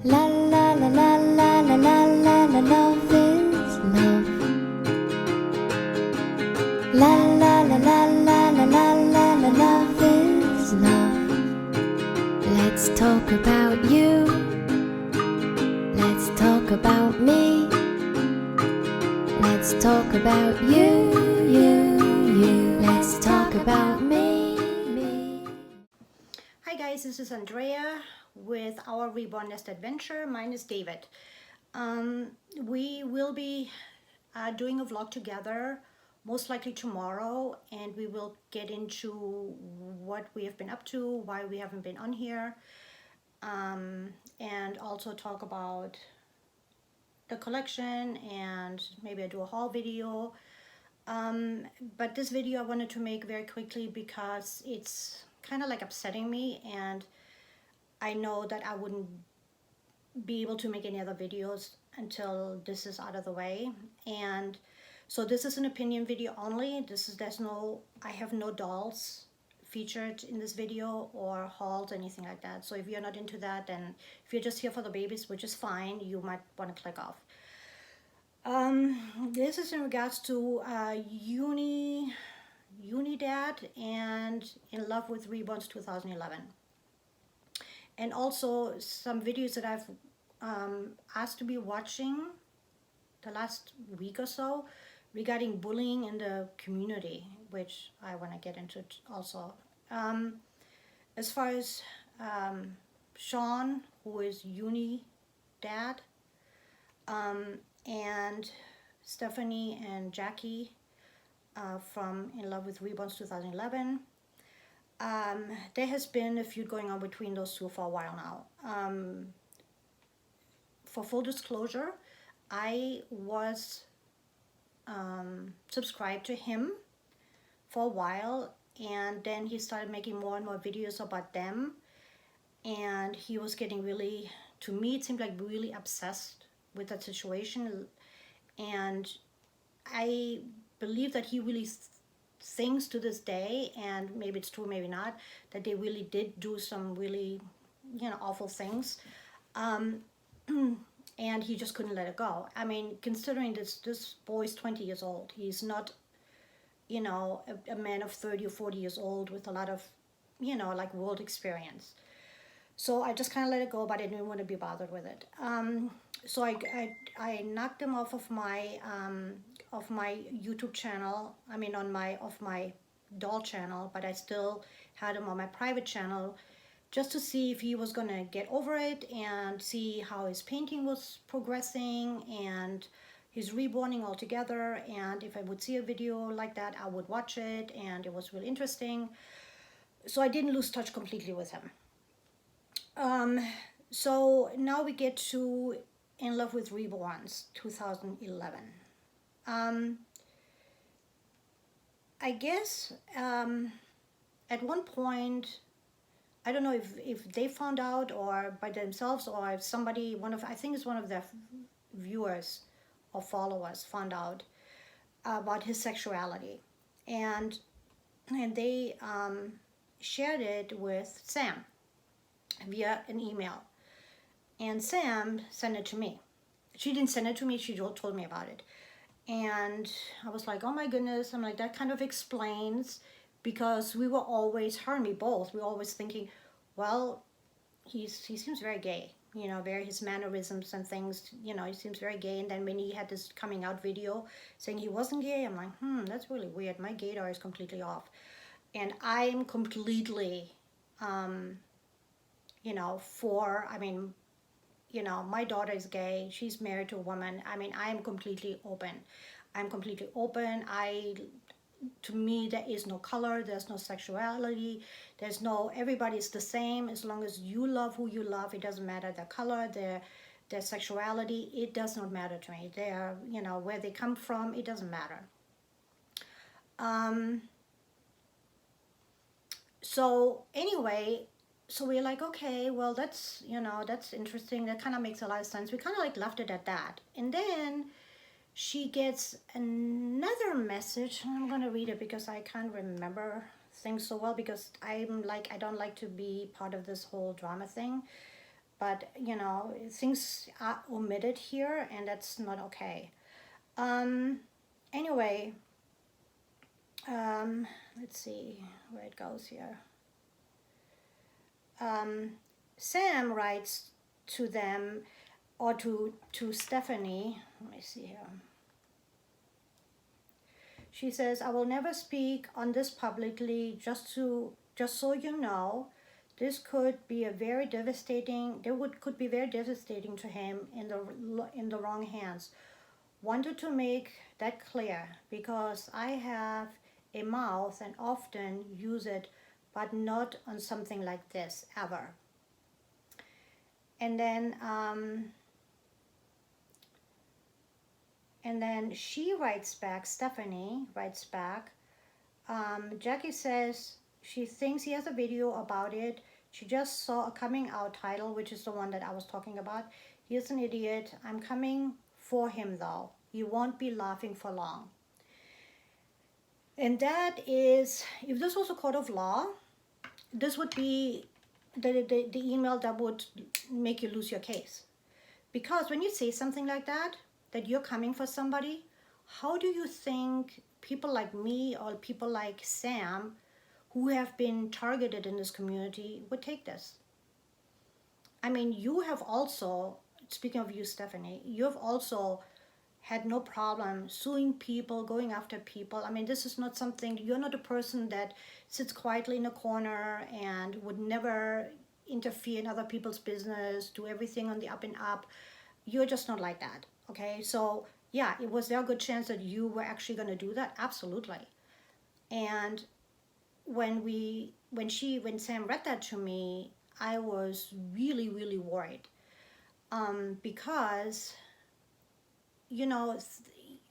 La la la la la la la la la, love is love. La la la la la la la la la, love is love. Let's talk about you. Let's talk about me. Let's talk about you. Let's talk about me. Hi guys, this is Andrea with our Reborn Nest Adventure. Mine is David. We will be doing a vlog together, most likely tomorrow, and we will get into what we have been up to, why we haven't been on here, and also talk about the collection, and maybe I do a haul video. But this video I wanted to make very quickly because it's kind of like upsetting me, and I know that I wouldn't be able to make any other videos until this is out of the way. And so this is an opinion video only. I have no dolls featured in this video or hauls, anything like that. So if you're not into that, then if you're just here for the babies, which is fine, you might want to click off. This is in regards to Unidad and In Love with Reborns 2011. And also some videos that I've asked to be watching the last week or so regarding bullying in the community, which I want to get into also. As far as Sean, who is Unidad, and Stephanie and Jackie from In Love with Reborns 2011. There has been a feud going on between those two for a while now. For full disclosure, I was subscribed to him for a while, and then he started making more and more videos about them, and he was getting really, to me it seemed like really obsessed with that situation. And I believe that he really thinks to this day, and maybe it's true, maybe not, that they really did do some really, awful things. And he just couldn't let it go. I mean, considering this boy's 20 years old, he's not, a man of 30 or 40 years old with a lot of, like world experience. So I just kind of let it go, but I didn't want to be bothered with it. So I knocked him off of my YouTube channel. I mean, off my doll channel, but I still had him on my private channel, just to see if he was gonna get over it and see how his painting was progressing and his reborning altogether. And if I would see a video like that, I would watch it, and it was really interesting. So I didn't lose touch completely with him. So now we get to In Love with Reborns 2011. I guess at one point, I don't know if they found out or by themselves, or if somebody, I think it's one of their viewers or followers found out about his sexuality, and they shared it with Sam via an email. And Sam sent it to me. She didn't send it to me, she told me about it. And I was like, oh my goodness. I'm like, that kind of explains, because we were always, her and me both, we were always thinking, well, he seems very gay, very, his mannerisms and things, he seems very gay. And then when he had this coming out video saying he wasn't gay, I'm like, that's really weird. My gaydar is completely off. And I'm completely, my daughter is gay. She's married to a woman. I mean, I'm completely open. To me, there is no color. There's no sexuality. There's no, everybody's the same. As long as you love who you love, it doesn't matter their color, their sexuality. It does not matter to me. They're, where they come from, it doesn't matter. So anyway, so we're like, okay, well, that's interesting. That kind of makes a lot of sense. We kind of like left it at that. And then she gets another message. I'm going to read it because I can't remember things so well, because I'm like, I don't like to be part of this whole drama thing. but you know, things are omitted here, and that's not okay. Um, anyway, let's see where it goes here. Um, Sam writes to them, or to Stephanie. Let me see here. She says, "I will never speak on this publicly. Just so you know, this could be a very devastating. Could be very devastating to him in the wrong hands. Wanted to make that clear because I have a mouth and often use it, but not on something like this ever." And then she writes back, Stephanie writes back, Jackie says she thinks he has a video about it. She just saw a coming out title, which is the one that I was talking about. He's an idiot. I'm coming for him though. He won't be laughing for long. And that is, if this was a court of law, this would be the email that would make you lose your case. Because when you say something like that you're coming for somebody, how do you think people like me or people like Sam, who have been targeted in this community, would take this? I mean, you have also, speaking of you, Stephanie, you have also had no problem suing people, going after people. I mean, this is not something, you're not a person that sits quietly in a corner and would never interfere in other people's business, do everything on the up and up. You're just not like that, okay? So yeah, was there a good chance that you were actually going to do that? Absolutely. And when Sam read that to me, I was really, really worried, because you know,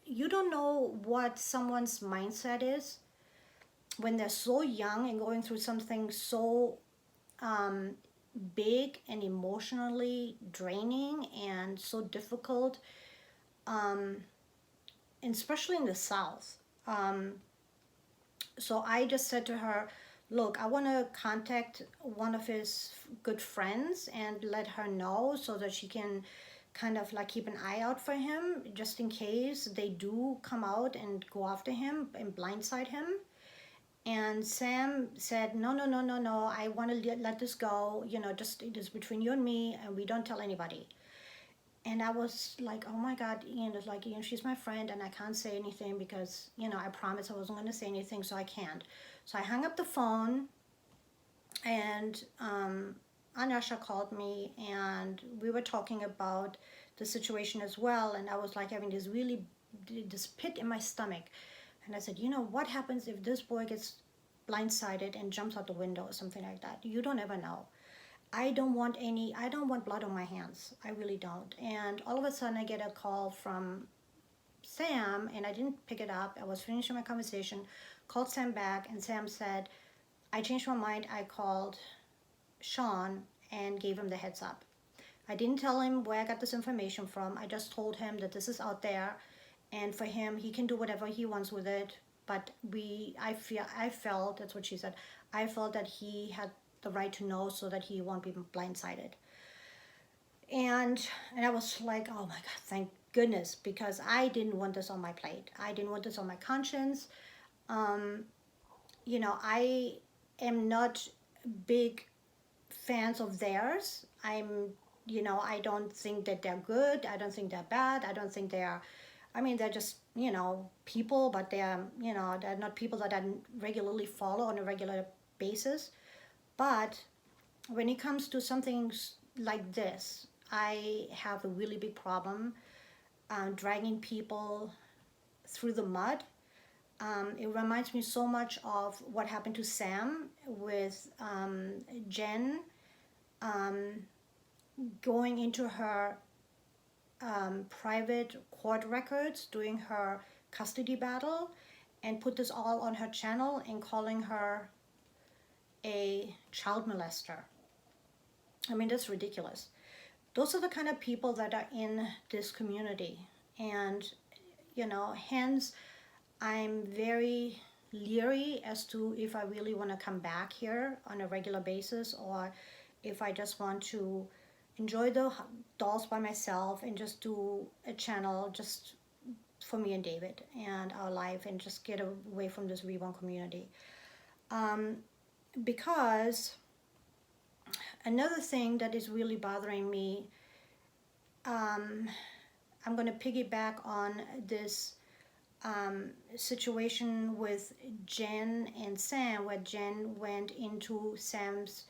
you don't know what someone's mindset is when they're so young and going through something so big and emotionally draining and so difficult, and especially in the South. So I just said to her, look, I want to contact one of his good friends and let her know so that she can kind of like keep an eye out for him just in case they do come out and go after him and blindside him. And Sam said, no, no, no, no, no, I want to let this go, you know, just it is between you and me and we don't tell anybody. And I was like, oh my God, Ian, it's like, you know, she's my friend and I can't say anything because, you know, I promised I wasn't going to say anything, so I can't. So I hung up the phone, and Anyasha called me and we were talking about the situation as well. And I was like having this pit in my stomach. And I said, you know, what happens if this boy gets blindsided and jumps out the window or something like that? You don't ever know. I don't want blood on my hands. I really don't. And all of a sudden I get a call from Sam and I didn't pick it up. I was finishing my conversation, called Sam back, and Sam said, I changed my mind. I called Sean and gave him the heads up. I didn't tell him where I got this information from. I just told him that this is out there, and for him, he can do whatever he wants with it. But I felt, that's what she said, I felt that he had the right to know so that he won't be blindsided. And I was like, oh my God, thank goodness, because I didn't want this on my plate. I didn't want this on my conscience. You know, I am not big fans of theirs. You know, I don't think that they're good. I don't think they're bad. I don't think they're just, you know, people, but they're, you know, they're not people that I regularly follow on a regular basis. But when it comes to something like this, I have a really big problem dragging people through the mud. It reminds me so much of what happened to Sam with Jen going into her private court records, doing her custody battle, and put this all on her channel and calling her a child molester. I mean, that's ridiculous. Those are the kind of people that are in this community. And, you know, hence I'm very leery as to if I really want to come back here on a regular basis, or if I just want to enjoy the dolls by myself and just do a channel just for me and David and our life, and just get away from this Reborn community. Um, because another thing that is really bothering me, um, I'm going to piggyback on this situation with Jen and Sam, where Jen went into Sam's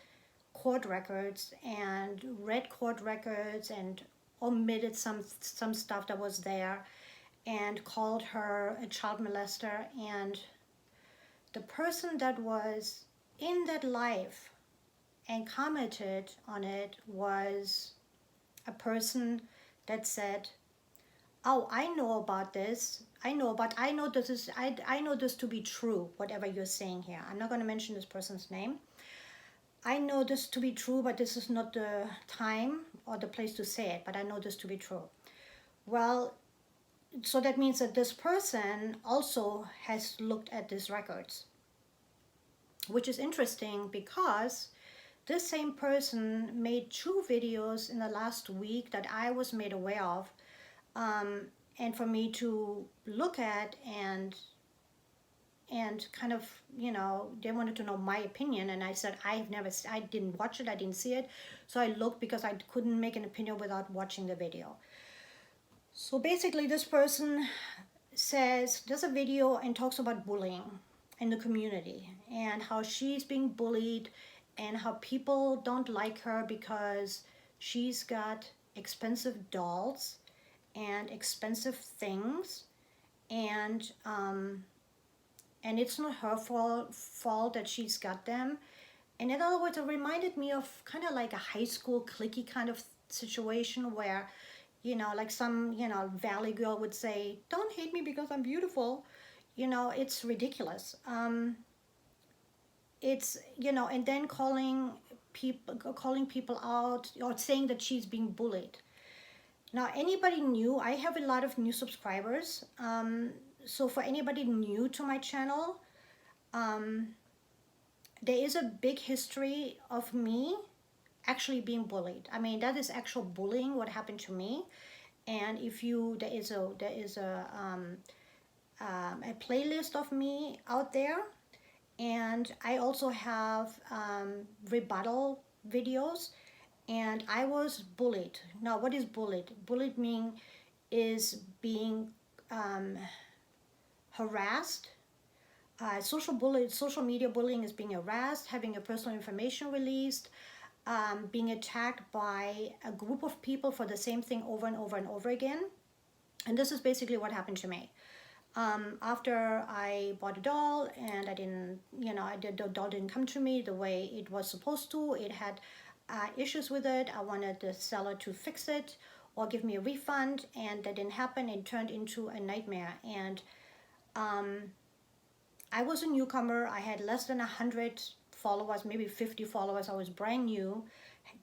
court records and read court records and omitted some stuff that was there, and called her a child molester. And the person that was in that life and commented on it was a person that said, "Oh, I know about this. I know this is I know this to be true, whatever you're saying here." I'm not going to mention this person's name. "I know this to be true, but this is not the time or the place to say it, but I know this to be true." Well, so that means that this person also has looked at these records, which is interesting because this same person made 2 videos in the last week that I was made aware of, and for me to look at, and kind of, they wanted to know my opinion, and I said I didn't watch it, I didn't see it, so I looked because I couldn't make an opinion without watching the video. So basically, this person does a video and talks about bullying in the community, and how she's being bullied, and how people don't like her because she's got expensive dolls and expensive things, and it's not her fault that she's got them. And in other words, it reminded me of kind of like a high school cliquey kind of situation where, like some, valley girl would say, "Don't hate me because I'm beautiful." It's ridiculous. It's, and then calling people out, or saying that she's being bullied. Now, anybody new, I have a lot of new subscribers. So for anybody new to my channel, there is a big history of me actually being bullied. I mean, that is actual bullying, what happened to me. And if you, there is a playlist of me out there, and I also have rebuttal videos. And I was bullied. Now, what is bullied? Bullied is being harassed. Social media bullying is being harassed, having your personal information released, being attacked by a group of people for the same thing over and over and over again. And this is basically what happened to me. After I bought a doll, and the doll didn't come to me the way it was supposed to. It had issues with it. I wanted the seller to fix it or give me a refund, and that didn't happen. It turned into a nightmare. And I was a newcomer. I had less than 100 followers, maybe 50 followers. I was brand new,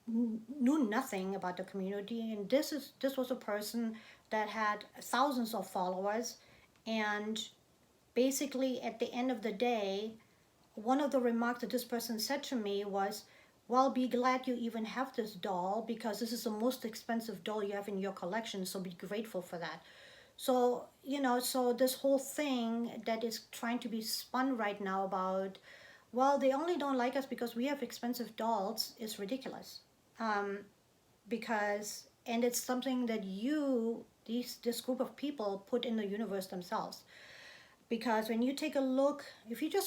knew nothing about the community. And this was a person that had thousands of followers. And basically, at the end of the day, one of the remarks that this person said to me was, "Well, be glad you even have this doll, because this is the most expensive doll you have in your collection, so be grateful for that." So, so this whole thing that is trying to be spun right now about, well, they only don't like us because we have expensive dolls, is ridiculous. Because, and it's something that this group of people put in the universe themselves. Because when you take a look,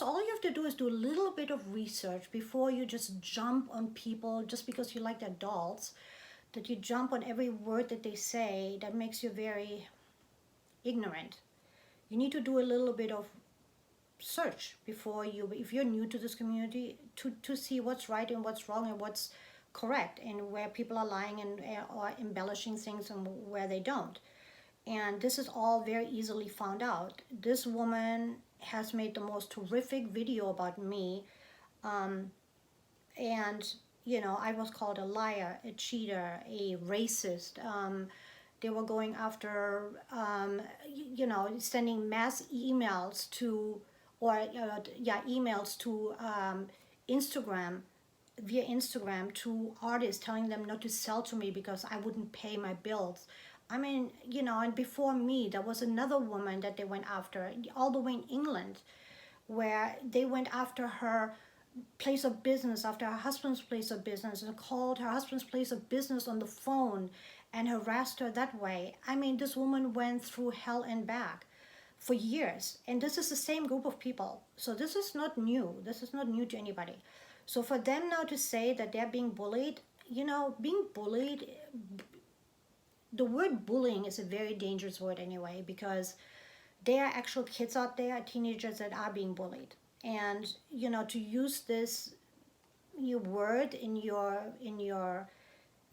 all you have to do is do a little bit of research before you just jump on people just because you like their dolls, that you jump on every word that they say. That makes you very ignorant. You need to do a little bit of search before if you're new to this community, to see what's right and what's wrong and what's correct, and where people are lying and or embellishing things and where they don't. And this is all very easily found out. This woman has made the most horrific video about me, and I was called a liar, a cheater, a racist. They were going after, sending mass emails to, emails to Instagram, via Instagram to artists telling them not to sell to me because I wouldn't pay my bills. I mean, and before me, there was another woman that they went after, all the way in England, where they went after her place of business, after her husband's place of business, and called her husband's place of business on the phone and harassed her that way. I mean, this woman went through hell and back for years. And this is the same group of people. So this is not new. This is not new to anybody. So for them now to say that they're being bullied, being bullied, the word bullying is a very dangerous word anyway, because there are actual kids out there, teenagers that are being bullied. And, to use this your word in your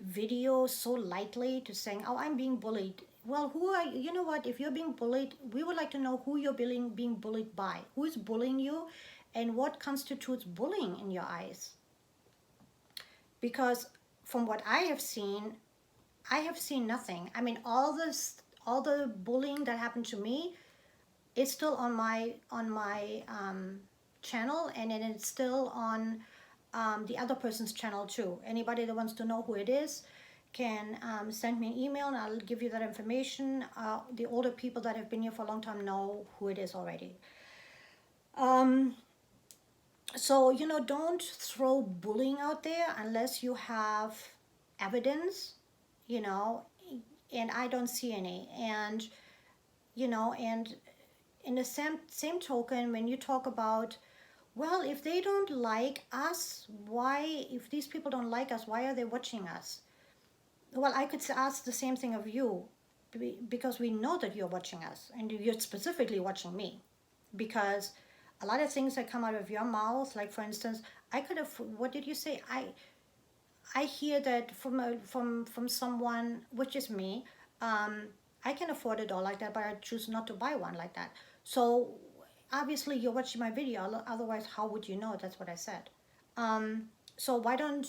video so lightly, to saying, oh, I'm being bullied. Well, who are you? You know what? If you're being bullied, we would like to know who you're being bullied by. Who is bullying you, and what constitutes bullying in your eyes? Because from what I have seen nothing. I mean, all the bullying that happened to me is still on my channel, and then it's still on the other person's channel too. Anybody that wants to know who it is can send me an email, and I'll give you that information. The older people that have been here for a long time know who it is already. So, don't throw bullying out there unless you have evidence, and I don't see any. And, and in the same token, when you talk about, well, if they don't like us, if these people don't like us, why are they watching us? Well, I could ask the same thing of you, because we know that you're watching us, and you're specifically watching me, because a lot of things that come out of your mouth, like for instance, I could have, what did you say? I hear that from someone, which is me. I can afford a doll like that, but I choose not to buy one like that. So obviously you're watching my video, otherwise how would you know? That's what I said. So why don't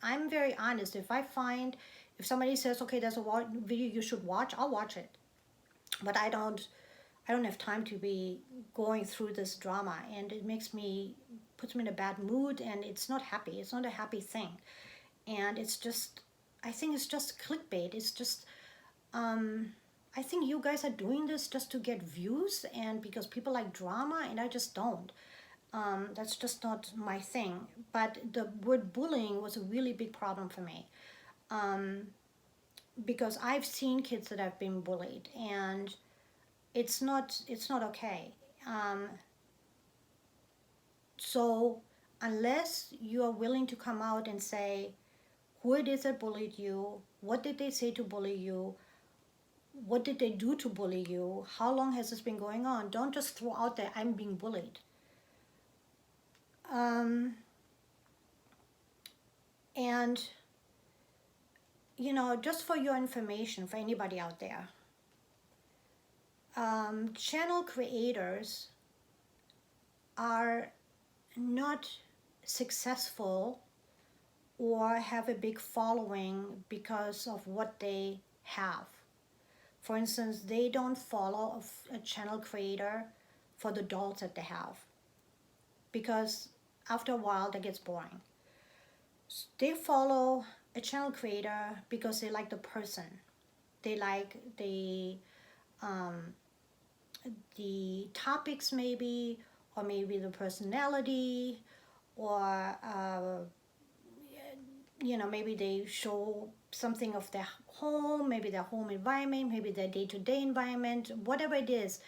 I'm very honest. If somebody says, okay, there's a video you should watch, I'll watch it. But I don't have time to be going through this drama, and it puts me in a bad mood, and it's not happy. It's not a happy thing. And I think it's just clickbait. It's just, I think you guys are doing this just to get views, and because people like drama, and I just don't. That's just not my thing. But the word bullying was a really big problem for me, because I've seen kids that have been bullied, and it's not okay. So unless you are willing to come out and say who it is that bullied you, what did they say to bully you, what did they do to bully you, how long has this been going on, don't just throw out there, I'm being bullied. And just for your information, for anybody out there, channel creators are not successful or have a big following because of what they have. For instance, they don't follow a channel creator for the dolls that they have, because after a while that gets boring. They follow a channel creator because they like the person. They like the topics maybe, or maybe the personality, or maybe they show something of their home, maybe their home environment, maybe their day-to-day environment, whatever it is.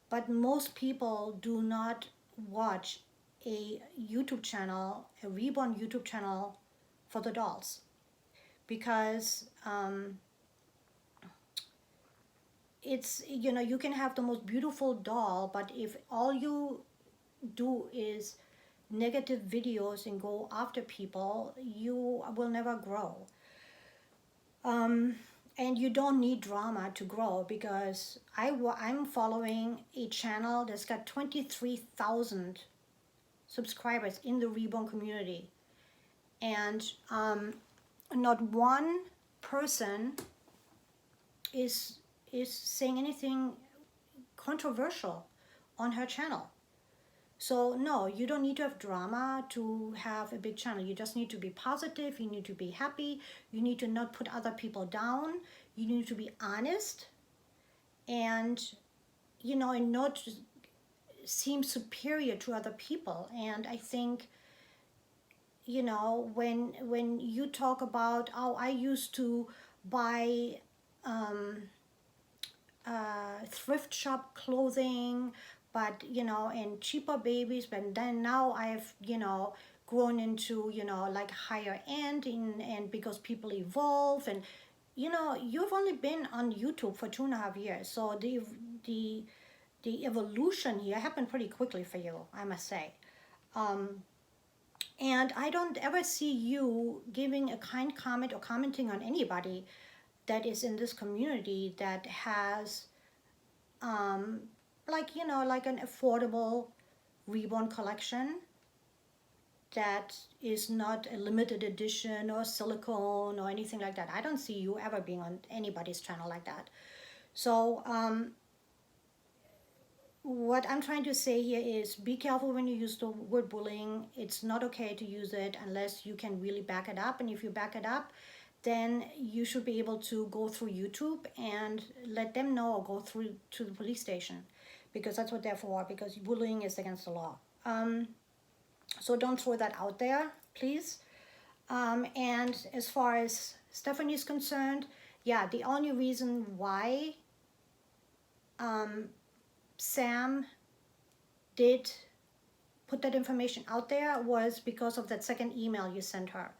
But most people do not watch a YouTube channel, a Reborn YouTube channel for the dolls, because it's, you can have the most beautiful doll, but if all you do is negative videos and go after people, you will never grow. And you don't need drama to grow, because I'm following a channel that's got 23,000 subscribers in the Reborn community, and not one person is saying anything controversial on her channel. So no, you don't need to have drama to have a big channel. You just need to be positive. You need to be happy. You need to not put other people down. You need to be honest, and and not seem superior to other people. And I think, when you talk about, oh, I used to buy thrift shop clothing, but and cheaper babies, but then now I've grown into like higher end, and because people evolve, and you've only been on YouTube for 2.5 years, so the evolution here happened pretty quickly for you, I must say. And I don't ever see you giving a kind comment or commenting on anybody that is in this community that has like an affordable Reborn collection that is not a limited edition or silicone or anything like that. I don't see you ever being on anybody's channel like that. So what I'm trying to say here is be careful when you use the word bullying. It's not okay to use it unless you can really back it up. And if you back it up, then you should be able to go through YouTube and let them know, or go through to the police station, because that's what they're for, because bullying is against the law. So don't throw that out there, please. And as far as Stephanie is concerned, yeah, the only reason why Sam did put that information out there was because of that second email you sent her.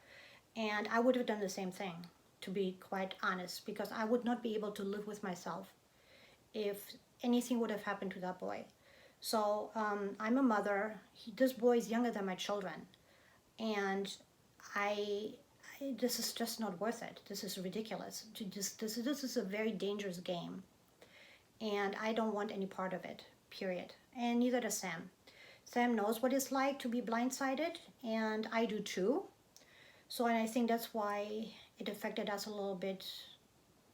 And I would have done the same thing, to be quite honest, because I would not be able to live with myself if anything would have happened to that boy. So I'm a mother. This boy is younger than my children. And this is just not worth it. This is ridiculous. This is a very dangerous game. And I don't want any part of it, period. And neither does Sam. Sam knows what it's like to be blindsided, and I do too. So, and I think that's why it affected us a little bit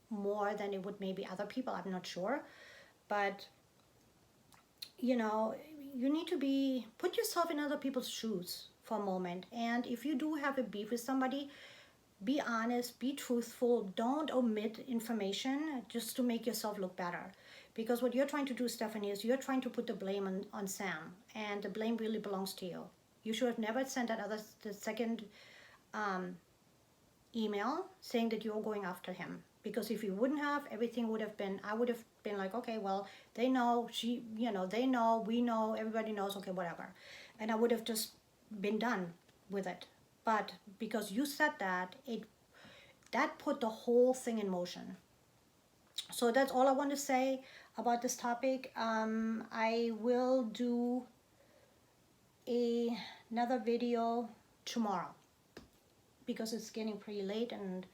more than it would maybe other people. I'm not sure. But, you need to put yourself in other people's shoes for a moment. And if you do have a beef with somebody, be honest, be truthful. Don't omit information just to make yourself look better. Because what you're trying to do, Stephanie, is you're trying to put the blame on Sam. And the blame really belongs to you. You should have never sent the second email saying that you're going after him. Because if you wouldn't have, everything would have been, I would have been like, okay, well, they know, they know, we know, everybody knows, okay, whatever. And I would have just been done with it. But because you said that, that put the whole thing in motion. So that's all I want to say about this topic. I will do another video tomorrow, because it's getting pretty late and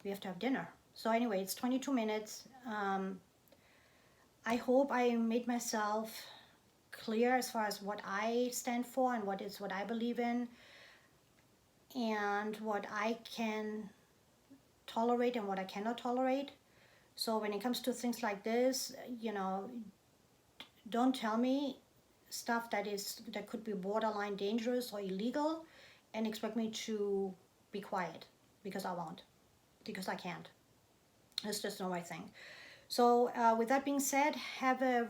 we have to have dinner. So anyway, it's 22 minutes. I hope I made myself clear as far as what I stand for and what I believe in, and what I can tolerate and what I cannot tolerate. So when it comes to things like this, don't tell me stuff that could be borderline dangerous or illegal and expect me to be quiet, because I won't, because I can't. It's just not my thing. So with that being said, have a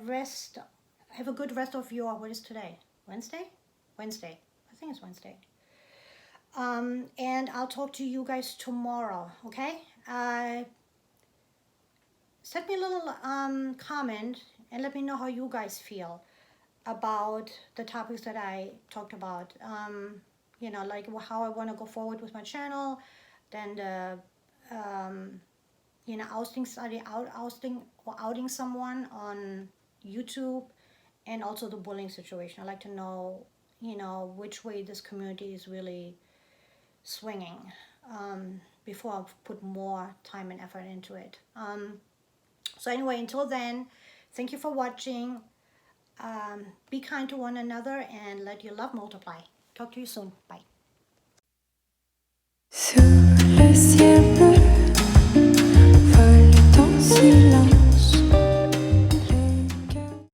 good rest of your, what is today? Wednesday? Wednesday. I think it's Wednesday. And I'll talk to you guys tomorrow, okay? Send me a little comment and let me know how you guys feel about the topics that I talked about. Like how I want to go forward with my channel, then the outing someone on YouTube, and also the bullying situation. I'd like to know, which way this community is really swinging before I put more time and effort into it. So anyway, until then, thank you for watching. Be kind to one another and let your love multiply. Talk to you soon. Bye. So